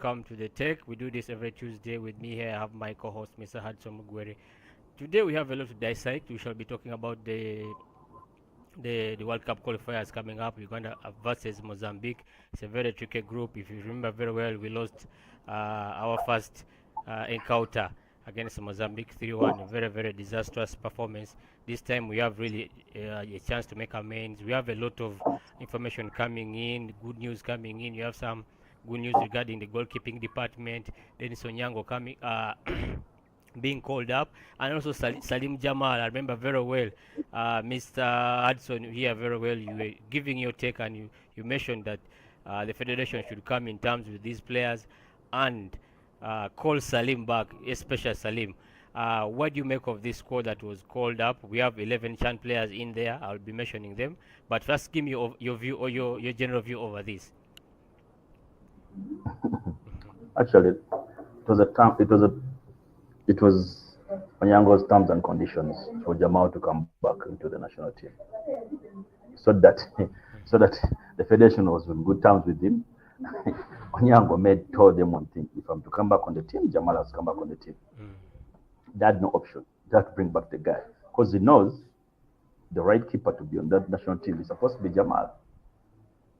welcome to the Tech. We do this every Tuesday. With me here, I have my co-host, Mr. Hudson Mugweri. Today we have a lot to dissect. We shall be talking about the World Cup qualifiers coming up. Uganda versus Mozambique. It's a very tricky group. If you remember very well, we lost our first encounter against Mozambique 3-1. A very disastrous performance. This time we have really a chance to make amends. We have a lot of information coming in, good news coming in. You have some good news regarding the goalkeeping department. Denis Onyango coming. Being called up, and also Salim Jamal. I remember very well, Mr. Hudson here very well. You were giving your take, and you mentioned that the federation should come in terms with these players and call Salim back, especially Salim. What do you make of this squad that was called up? We have 11 Chan players in there. I'll be mentioning them, but first give me your view or your general view over this. Actually, it was Onyango's terms and conditions for Jamal to come back into the national team, so that the federation was on good terms with him. Onyango told them one thing: if I'm to come back on the team, Jamal has to come back on the team. They had no option. They had to bring back the guy because he knows the right keeper to be on that national team is supposed to be Jamal.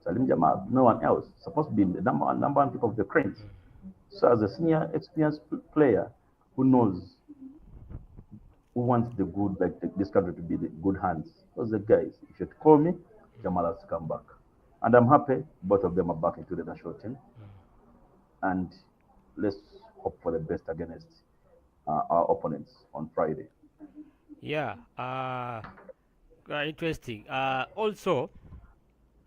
Salim Jamal, no one else. Supposed to be the number one keeper of the Cranes. So as a senior experienced player who knows, who wants the good, like this country to be the good hands, those are the guys. If you call me, Jamal has to come back. And I'm happy both of them are back into the national team. And let's hope for the best against our opponents on Friday. Yeah, interesting. Also,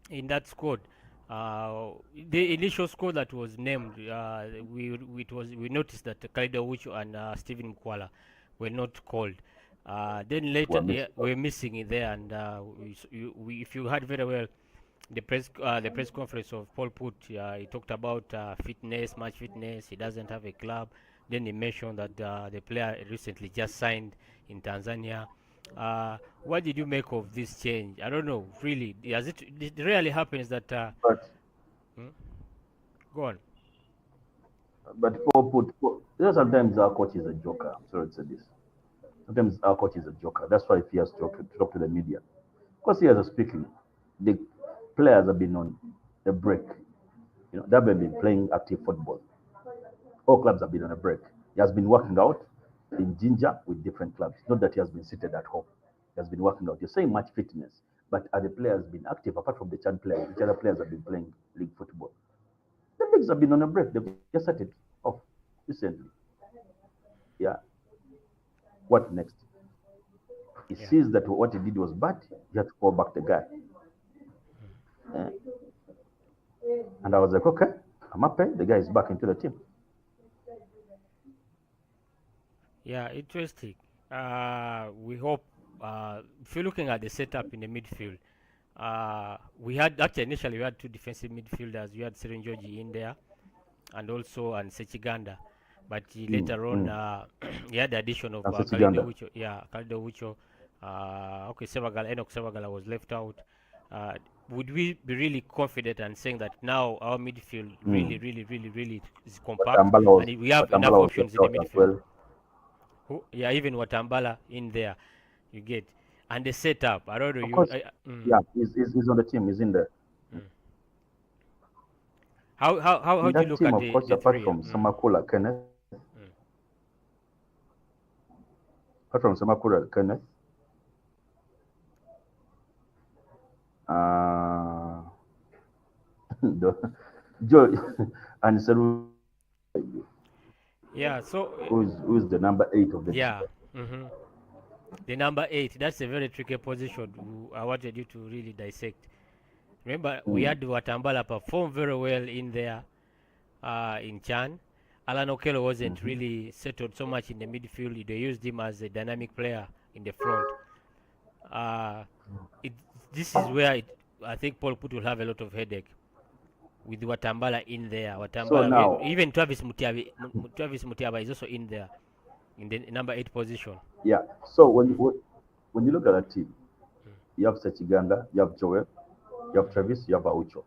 in that squad, the initial squad that was named, we noticed that Kaido Wucho and Stephen Mkwala were not called. Then later they were missing in there, and if you heard very well, the press conference of Paul Put, he talked about fitness, match fitness. He doesn't have a club. Then he mentioned that the player recently just signed in Tanzania. What did you make of this change? I don't know, really. It rarely happens that. But Go on. But sometimes our coach is a joker. I'm sorry to say this. Sometimes our coach is a joker. That's why if he has to talk to the media, because he has speaking, the players have been on a break. They haven't been playing active football. All clubs have been on a break. He has been working out in Ginger with different clubs. Not that he has been seated at home. He has been working out. You're saying match fitness, but are the players been active apart from the Chad players? Which other players have been playing league football? The leagues have been on a break. They've just started off recently. Yeah. What next? He sees that what he did was bad. He had to call back the guy. Yeah. And I was like, okay, I'm happy. The guy is back into the team. Yeah, interesting. We hope. If you're looking at the setup in the midfield, we had actually initially we had two defensive midfielders. We had Serenjoji in there, and also Sechiganda. But later on, he had the addition of Kalido Wucho. Yeah, Kalido Wucho. Okay, Enoch Sevagala was left out. Would we be really confident and saying that now our midfield really is compact and we have enough options in the midfield? Yeah, even Watambala in there, you get. And the setup, I don't know. Yeah, he's on the team. He's in there. How do you look team, at of course, apart from Samakula Kenneth? Apart from Samakula Kenneth, Joe and Seru. Yeah, so who's the number 8 of the team? The number 8. That's a very tricky position. I wanted you to really dissect. Remember, we had Watambala perform very well in there, in Chan. Allan Okello wasn't really settled so much in the midfield. They used him as a dynamic player in the front. This is where I think Paul Put will have a lot of headache with Watambala in there. Watambala, so now, even Travis Mutiaba is also in there in the number 8 position. Yeah. So when you look at that team, you have Sechiganda, you have Joel, you have Travis, you have Aucho.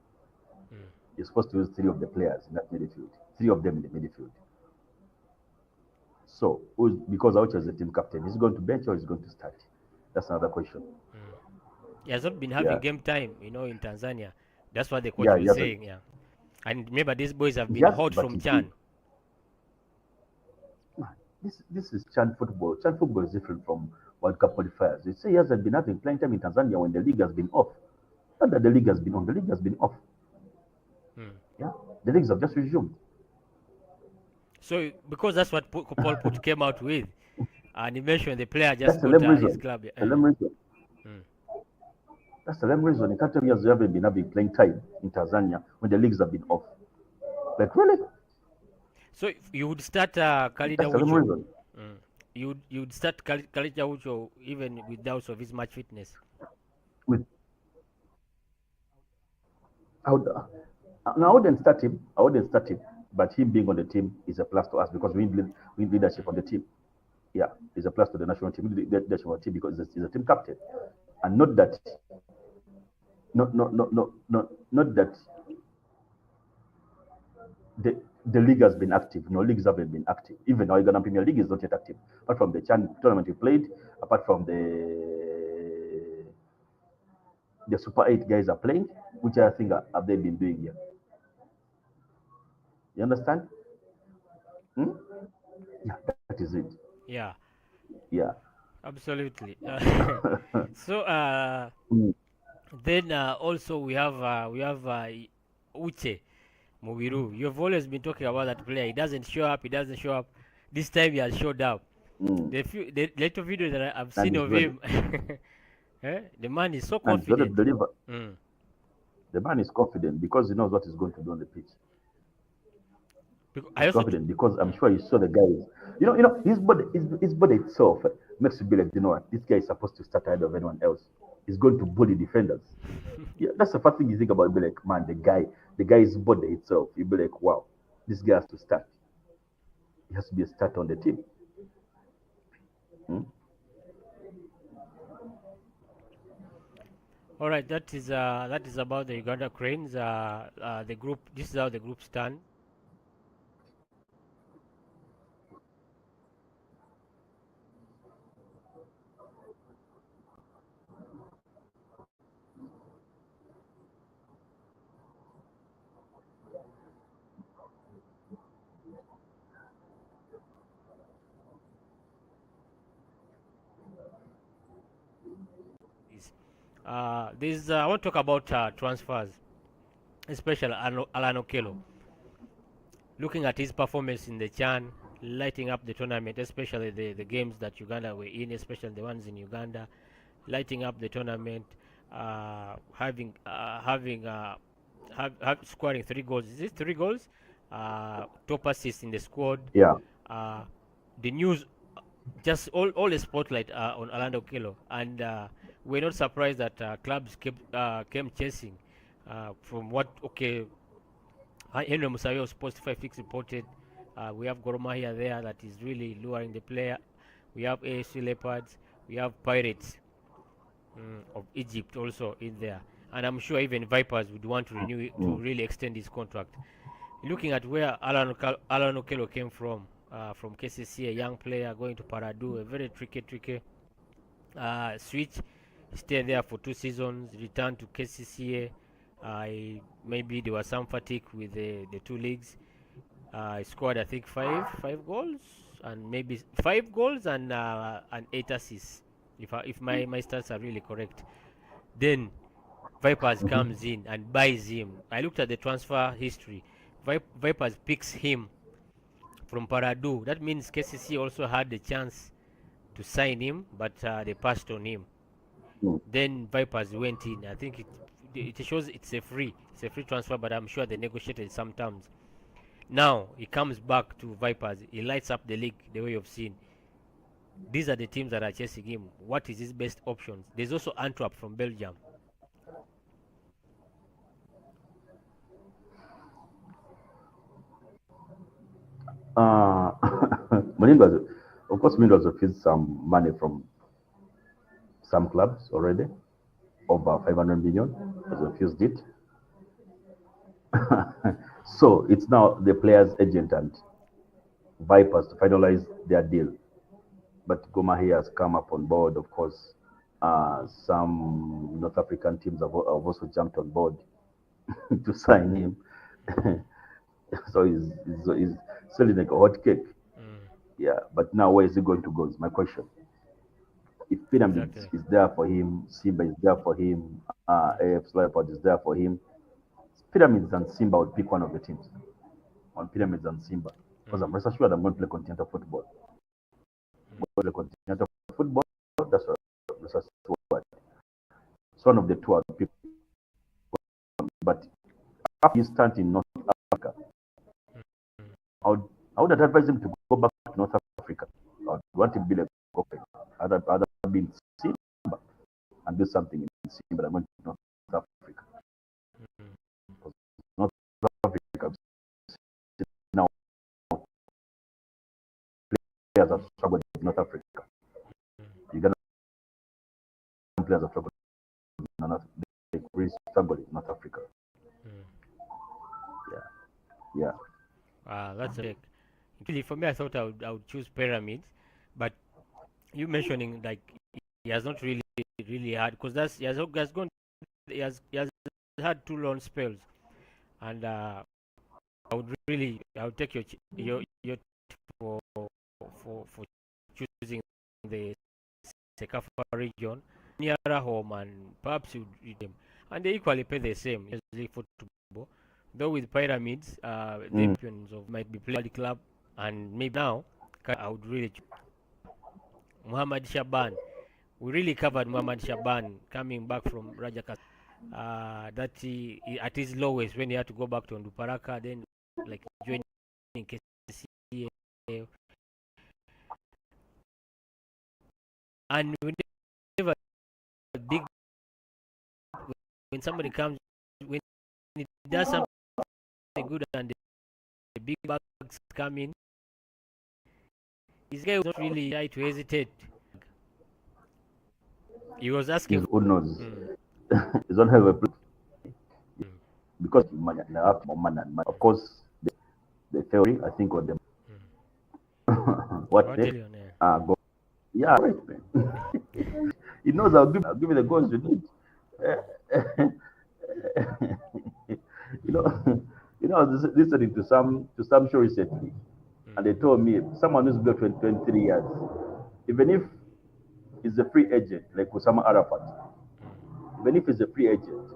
You're supposed to use 3 of the players in that midfield. 3 of them in the midfield. So, because Aucho is the team captain, is he going to bench or is he going to start? That's another question. He has not been having game time, in Tanzania. That's what the coach Yeah, was saying. Yeah, and remember, these boys have been hot from Chan. This is Chan football. Chan football is different from World Cup qualifiers. You say he hasn't been having playing time in Tanzania when the league has been off. Not that the league has been on, the league has been off. Yeah, the leagues have just resumed. So, because that's what Paul Put came out with, and he mentioned the player just got his club. That's the reason. That's the same reason. You can't tell me you haven't been having playing time in Tanzania when the leagues have been off. Like, really? So, you would start Khalid That's the same Aucho. reason. You would start Khalid Aucho even with doubts of his match fitness. I wouldn't start him. But him being on the team is a plus to us because we need leadership on the team. Yeah, it's a plus to the national team. We need leadership on the team because he's a team captain, and not that the league has been active. No, leagues haven't been active. Even our Uganda Premier League is not yet active. Apart from the tournament we played, apart from the Super 8 guys are playing, which I think have they been doing here? You understand? Yeah, that is it. Yeah. Yeah. Absolutely. So then also we have Uche Muwiru. You've always been talking about that player. He doesn't show up. This time he has showed up. The little video that I've seen of him, the man is so confident. The man is confident because he knows what he's going to do on the pitch. He's confident because I'm sure you saw the guys. His body itself makes you be like, what? This guy is supposed to start ahead of anyone else. He's going to bully defenders. Yeah, that's the first thing you think about. Be like, man, the guy's body itself. You be like, wow, this guy has to start. He has to be a starter on the team. All right, that is about the Uganda Cranes. The group. This is how the group stand. I want to talk about transfers, especially Allan Okello. Looking at his performance in the Chan, lighting up the tournament, especially the games that Uganda were in, especially the ones in Uganda, lighting up the tournament, scoring 3 goals. Is it 3 goals? Top assist in the squad. Yeah. The news, just all the spotlight on Allan Okello, and we're not surprised that clubs came chasing. From what Henry Musabe of Sports 56 reported, we have Gor Mahia there that is really luring the player. We have AFC Leopards, we have Pirates of Egypt also in there, and I'm sure even Vipers would want to renew it, to really extend his contract. Looking at where Allan Okello came from KCC, a young player going to Paradu, a very tricky switch. Stayed there for 2 seasons, returned to KCCA. Maybe there was some fatigue with the 2 leagues. He scored, I think, five goals, and maybe 5 goals and 8 assists, if my stats are really correct. Then Vipers comes in and buys him. I looked at the transfer history. Vipers picks him from Paradu. That means KCC also had the chance to sign him, but they passed on him. Then Vipers went in. I think it shows it's a free transfer, but I'm sure they negotiated some terms. Now he comes back to Vipers. He lights up the league the way you've seen. These are the teams that are chasing him. What is his best options? There's also Antwerp from Belgium. Of course, Mourinho has refused some money from some clubs already, over 500 million. Has refused it. So it's now the players' agent and Vipers to finalize their deal. But Goma here has come up on board, of course. Some North African teams have also jumped on board to sign him. So he's selling like a hot cake. Yeah, but now where is he going to go? Is my question. If Pyramids Exactly. is there for him, Simba is there for him, AF Leopard is there for him, Pyramids and Simba would pick one of the teams on Pyramids and Simba because I'm rest assured I'm going to play continental football. I'm going to play continental football. That's what I'm rest assured. It's one of the two I'll pick. But after he's starting in North Africa, I would advise him to go back to North Africa. I would want him to be like Okello. I'd be in Simba and do something in Simba. I'm going to North Africa. Because North Africa now players have struggled in North Africa. Uganda players have struggled in North Africa. They really struggle in North Africa. Yeah. That's a check. Actually, for me, I thought I would choose Pyramids, but you mentioning like he has not really had because has gone he has had 2 loan spells, and I would take your for for choosing the Sekafa region nearer home, and perhaps you read them, and they equally pay the same usually football. Though with Pyramids, the champions of might be playing the club, and maybe now I would really choose Muhammad Shaban. We really covered Muhammad Shaban coming back from Rajakas. That he at his lowest when he had to go back to Nduparaka, then like joining KCCA, and whenever big when somebody comes when he does something good and the big bugs come in, this guy was not really try to hesitate. He was asking. Who knows? Mm, He's don't have a plan mm, because money, they have more money and money. Of course, the theory, I think, on them. What what they million? Yeah. go. Yeah, right, man. He knows I'll give you the goals you need. you know, I was listening to some show recently, and they told me someone who's built 23 years, even if he's a free agent like Osama Arafat, even if he's a free agent,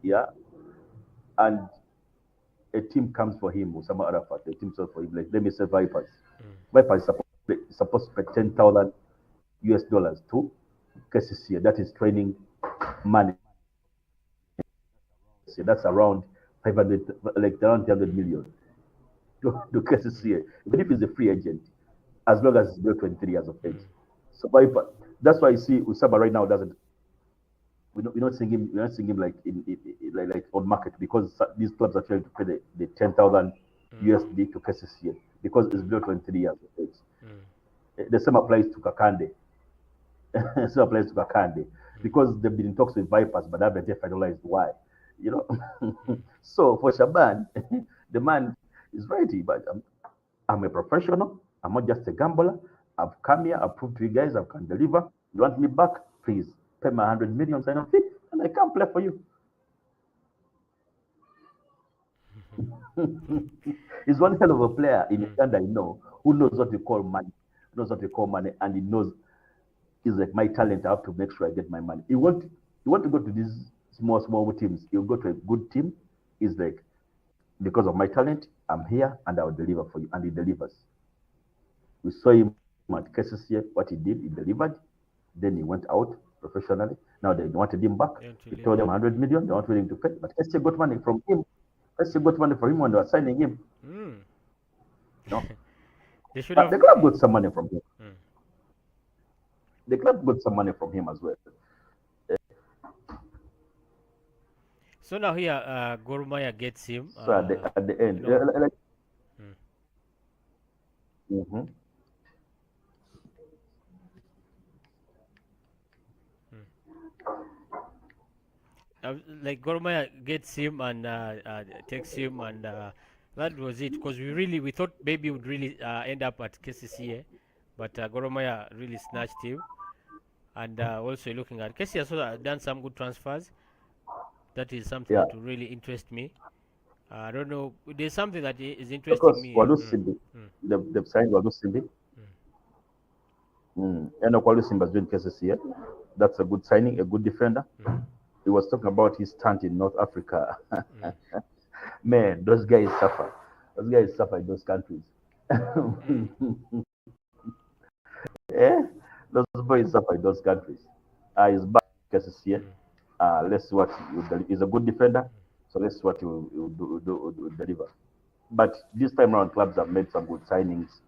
yeah, and a team comes for him, Osama Arafat, a team comes for him, like let me say Vipers. Vipers is supposed to pay 10,000 US dollars to KCC. That is training money. So that's around 500, like around 300 million to KCC. Even if he's a free agent, as long as he's below 23 years of age. So Viper, that's why you see Usama right now doesn't. We're not seeing him. We're not seeing him like like on market because these clubs are trying to pay the 10,000 USD to KCCA because it's below 23 years of age. The same applies to Kakande. The same applies to Kakande because they've been in talks with Vipers, but haven't yet finalized why. You know. So for Shaban, the man is ready, but I'm a professional. I'm not just a gambler. I've come here. I've proved to you guys I can deliver. You want me back? Please pay my 100 million sign-on fee, and I can play for you. He's one hell of a player in Uganda, who knows what we call money, and he knows he's like my talent. I have to make sure I get my money. You want to go to these small teams. You go to a good team. He's like, because of my talent, I'm here and I'll deliver for you, and he delivers. We saw him at KCCA, what he did, he delivered. Then he went out professionally. Now they wanted him back. He told them 100 million, they're not willing to pay. But KCCA got money from him. KCCA got money from him when they were signing him. No. They should But have. the club got some money from him. The club got some money from him as well. So now here, Gormaya gets him. So at the end, Mm. mm-hmm. like Gormaya gets him and takes him, and that was it. Because we thought maybe would really end up at KCCA, but Goromaya really snatched him. And also looking at KCCA, also done some good transfers. That is something Yeah, that will really interest me. I don't know. There's something that is of interesting course, me. Walu Mm, Simbi. mm, They've signed Walu Simbi. And Walu Simba's doing cases here. That's a good signing, a good defender. mm, He was talking about his stunt in North Africa. mm, Man, those guys suffer. Those guys suffer in those countries. mm, Yeah, those boys suffer in those countries. He's back cases here. mm, Let's see what he's a good defender. So let's see what he will deliver. But this time around, clubs have made some good signings,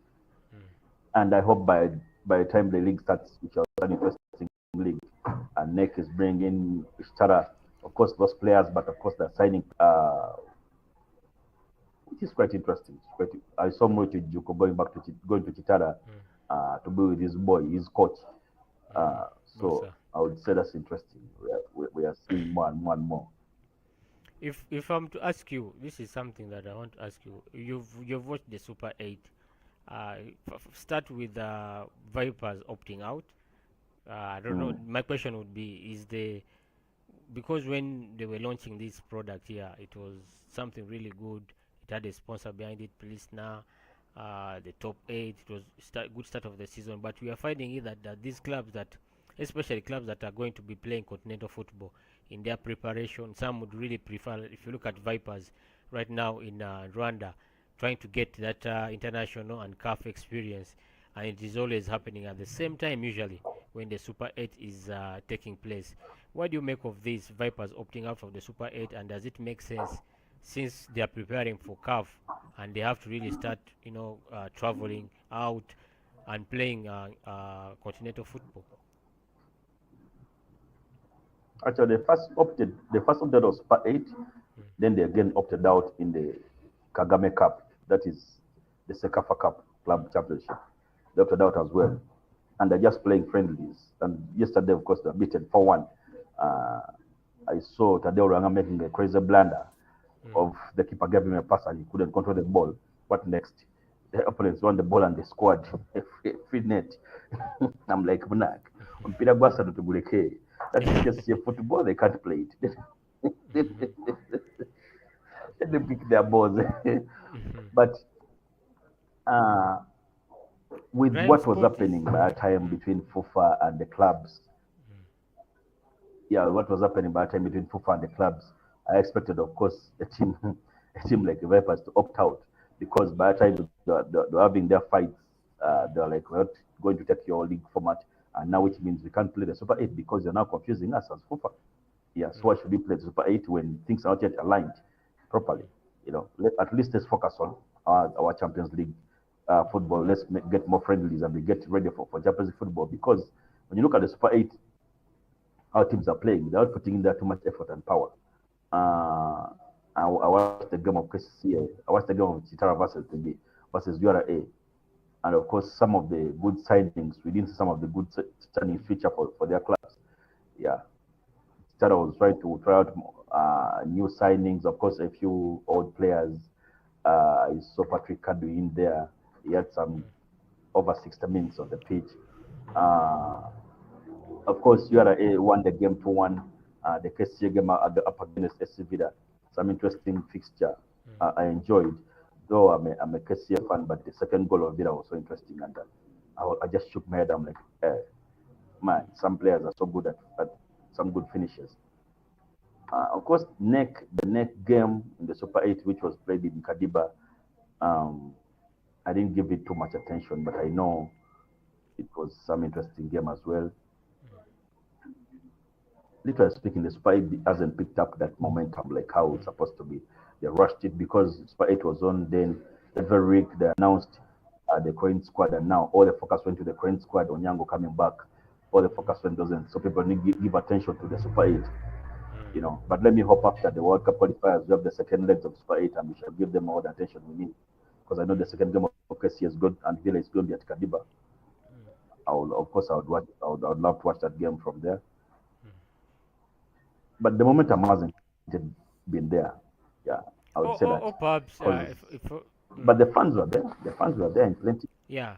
mm. and I hope by the time the league starts, which is an interesting league, and NEC is bringing Ishtara, of course, those players, but of course they're signing, which is quite interesting. I saw Mochi Juko going to Chitara to be with his boy, his coach. So Musa. I would say that's interesting. We are seeing more and more and more. If I'm to ask you, this is something that I want to ask you. You've watched the Super 8. Uh, Start with Vipers opting out. I don't know. Mm. My question would be: is the because when they were launching this product here, it was something really good. It had a sponsor behind it, Police now. The top 8, it was good start of the season, but we are finding it that these clubs that, especially clubs that are going to be playing continental football, in their preparation, some would really prefer, if you look at Vipers right now in Rwanda, trying to get that international and CAF experience, and it is always happening at the same time usually when the Super 8 is taking place. What do you make of these Vipers opting out of the Super 8, and does it make sense since they are preparing for CAF and they have to really start, traveling out and playing continental football? Actually, the first opted was Super 8. Then they again opted out in the Kagame Cup. That is the Sekafa Cup Club Championship. They opted out as well. And they're just playing friendlies. And yesterday, of course, they were beaten 4-1. Uh, I saw Tadeo Ranga making a crazy blunder of the keeper gave him a pass and he couldn't control the ball. What next? The opponents won the ball and they scored a free net. I'm like, Bunak, on Peter Gwasa to Guleke. That is just your football, they can't play it. Let them pick their balls. But uh, with Grime what was Sport is. happening by that time between FUFA and the clubs, yeah, what was happening by that time between FUFA and the clubs, I expected, of course, a team like the Vipers to opt out because by the time they're having their fights, they're like, we're not going to take your league format, and now which means we can't play the Super 8 because you're now confusing us as FUFA. Yeah, so why should we play the Super 8 when things are not yet aligned properly? At least let's focus on our Champions League football. Let's get more friendlies and we get ready for Champions League football because when you look at the Super 8, how teams are playing, they're not putting in there too much effort and power. Uh, I watched the game of KCCA. I watched the game of Chitara versus URA. And of course, some of the good signings, we didn't see some of the good signings feature for their clubs. Yeah. Chitara was trying to try out new signings. Of course, a few old players. I saw Patrick Kadu in there. He had some over 60 minutes on the pitch. Uh, of course, URA won the game 2-1. The KCA game up against SC Vida. Some interesting fixture. I enjoyed, though I'm a KCA fan, but the second goal of Vida was so interesting. And I just shook my head. I'm like, man, some players are so good at some good finishes. Of course, the neck game in the Super 8, which was played in Kadiba, um, I didn't give it too much attention, but I know it was some interesting game as well. Literally speaking, the Super 8 hasn't picked up that momentum like how it's supposed to be. They rushed it because Super 8 was on. Then every week they announced the Coin squad, and now all the focus went to the Coin squad. Onyango coming back, all the focus went doesn't. So people need to give attention to the Super 8. But let me hope after the World Cup qualifiers, we have the second legs of Super 8 and we shall give them all the attention we need. Because I know the second game of KC is good and Villa is going to be at Kadiba. Of course, I would love to watch that game from there. but the momentum hasn't been there. Yeah, I would say that Or perhaps because, if but the funds were there. The funds were there in plenty. yeah,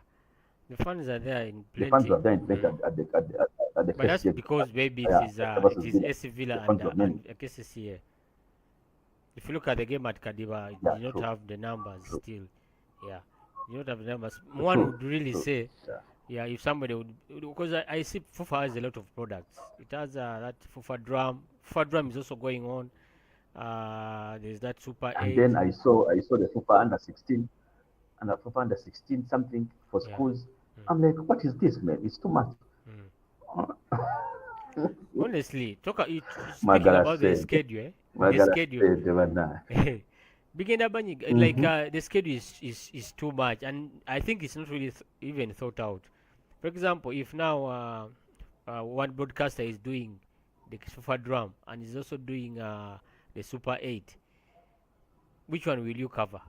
the funds are there in The funds plenty. were there in plenty Mm. at the But first that's game. because maybe Yeah, it versus is Villa. AC Villa The funds were many. and KCCA. If you look at the game at Kadiba, it Yeah, did not true, have the numbers true, still. Yeah, you don't have the numbers. One true, would really true. say, Yeah. yeah, if somebody would, because I see FIFA has a lot of products. It has that FIFA drum. FIFA drum is also going on. There's that Super And 8. then I saw the FIFA under 16 and the FIFA under 16 something for Yeah. schools. Mm, I'm like, what is this, man? It's too much. mm. Honestly, speaking Magara about the said, schedule, the Magara schedule. said, Devana. Begin like Mm-hmm. the schedule is too much, and I think it's not really even thought out. For example, if now one broadcaster is doing the Super Drum and is also doing the Super 8, which one will you cover?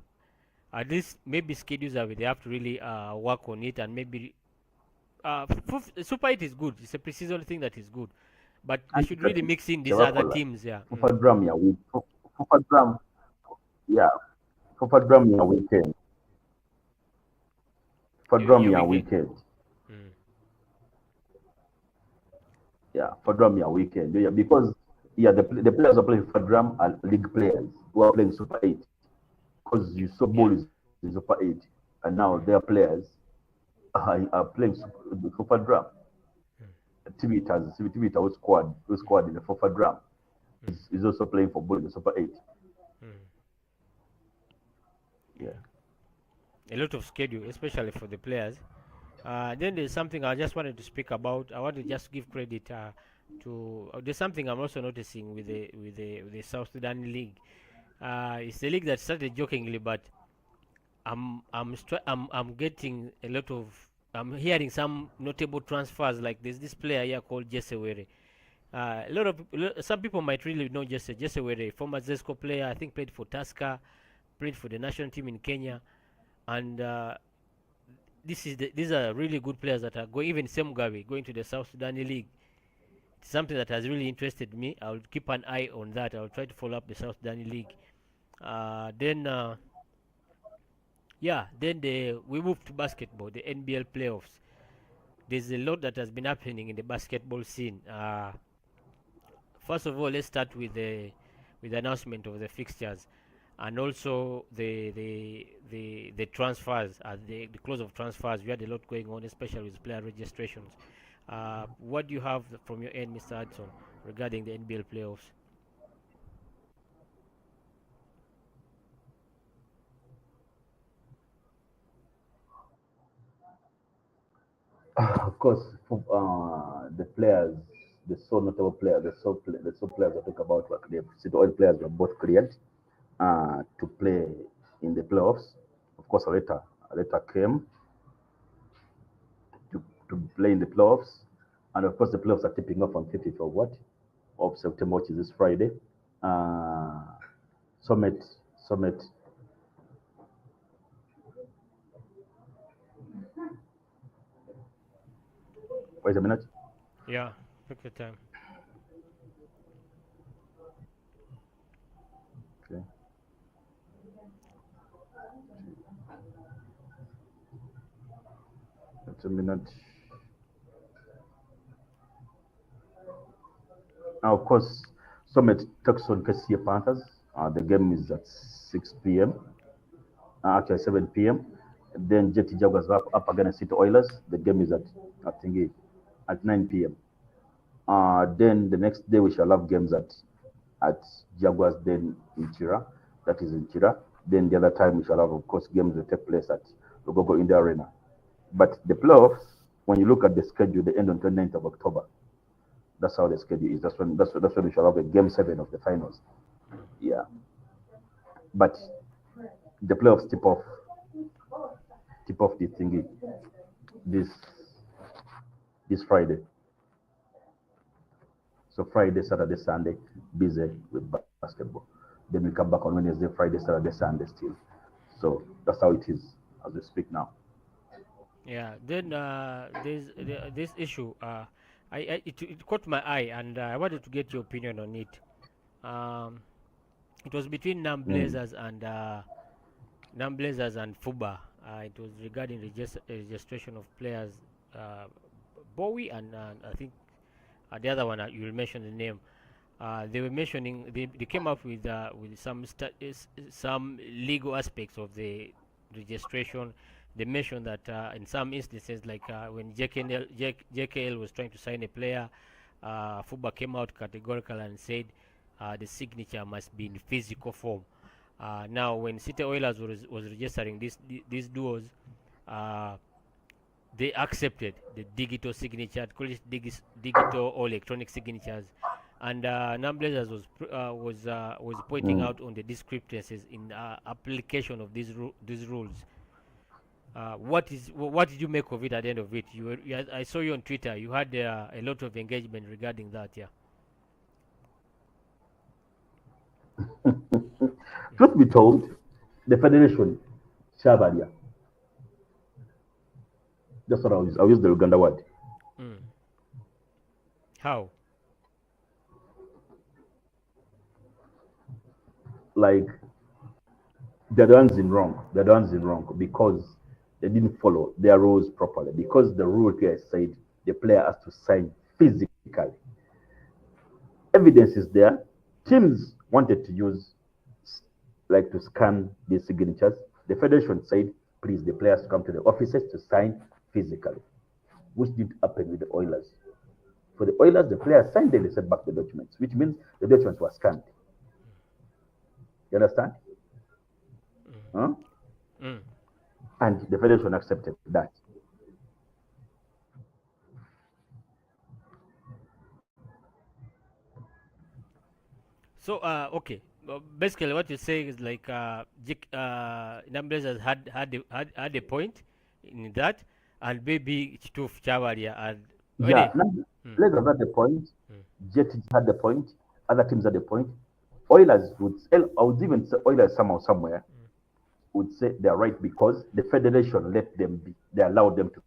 At least maybe schedules are they have to really work on it, and maybe Super 8 is good. It's a precision thing that is good, but they And should really mix in the these work other all that. teams. Yeah. Mm, FIFA drum, yeah, FIFA drum, yeah, FIFA drum, yeah, weekend. FIFA drum, your yeah, weekend. weekend. Mm, Yeah, for drum, yeah, weekend. Yeah, because yeah, the players are playing for drum are league players who are playing Super 8. Because you saw yeah. ball is in Super 8, and now Mm, their players are playing Super drum. mm, Tibita who scored in the Super drum mm, is also playing for ball in the Super 8. mm. Yeah. A lot of schedule, especially for the players. Then there's something I just wanted to speak about. I want to just give credit to. There's something I'm also noticing with the South Sudan League. It's the league that started jokingly, but I'm getting a lot of. I'm hearing some notable transfers. Like there's this player here called Jesse Were. A lot of some people might really know Jesse Were, former Zesco player. I think played for Tusker, played for the national team in Kenya, and these are really good players that are going. Even Mugabe going to the South Sudan League. It's something that has really interested me. I'll keep an eye on that. I'll try to follow up the South Sudan League. Then yeah, then we move to basketball, the NBL playoffs. There's a lot that has been happening in the basketball scene. First of all, let's start with the announcement of the fixtures, and also the transfers at the close of transfers. We had a lot going on, especially with player registrations. What do you have from your end, Mr. Hudson, regarding the NBL playoffs? Of course, the players, the so notable players, the so players I talk about were cleared. So all players were both cleared to play in the playoffs. Of course, a letter came to play in the playoffs, and of course, the playoffs are tipping off on 30th of what of September, which is this Friday. Uh, Summit, Summit. Wait a minute. Yeah, take your time. Okay, wait a minute. Now, of course, Summit takes on KCA Panthers. The game is at 6 p.m. Actually 7 p.m. Then Jetty Jaguars up against City Oilers. The game is I think at 9 p.m. Then the next day we shall have games at Jaguars then in Chira. That is in Chira. Then the other time we shall have, of course, games that take place at Lugogo India Arena. But the playoffs, when you look at the schedule, they end on 29th of October. That's how the schedule is. That's when we shall have a game 7 of the finals. Mm. Yeah. But the playoffs tip off the thingy this this Friday. So Friday, Saturday, Sunday, busy with basketball. Then we come back on Wednesday, Friday, Saturday, Sunday still. So that's how it is as we speak now. Yeah. Then there's this issue. it caught my eye, and I wanted to get your opinion on it. It was between Mm. Nam Blazers and Fuba. It was regarding registration of players, uh, Bowie and I think the other one, you will mention the name. They were mentioning they came up with some legal aspects of the registration. They mentioned that in some instances, like when JKL was trying to sign a player, FUBA came out categorical and said the signature must be in physical form. Now, when City Oilers was registering these duos, uh, they accepted the digital signature, call it digital or electronic signatures, and Namblazers was pointing Mm. out on the discrepancies in application of these rules. What did you make of it at the end of it? I saw you on Twitter. You had a lot of engagement regarding that. Yeah. Truth be told, the federation, Shabaria, that's what I'll use the Uganda word. Mm. How? Like, they're the ones in wrong. They're the ones in wrong because they didn't follow their rules properly. Because the rule here said the player has to sign physically. Evidence is there. Teams wanted to use, like, to scan the signatures. The federation said, please, the players come to the offices to sign physically, which did happen with the Oilers. For the Oilers, the players signed, then they sent back the documents, which means the documents were scanned. You understand? Huh? Mm. And the federation accepted that. So, okay. Basically, what you're saying is like Numbers has had a point in that, and maybe to Chavaria and Yeah, Ode. Mm, Lakers had the point, mm, Jets had the point, other teams had the point. Oilers would, I would even say Oilers somewhere would say they're right because the federation let them be, they allowed them to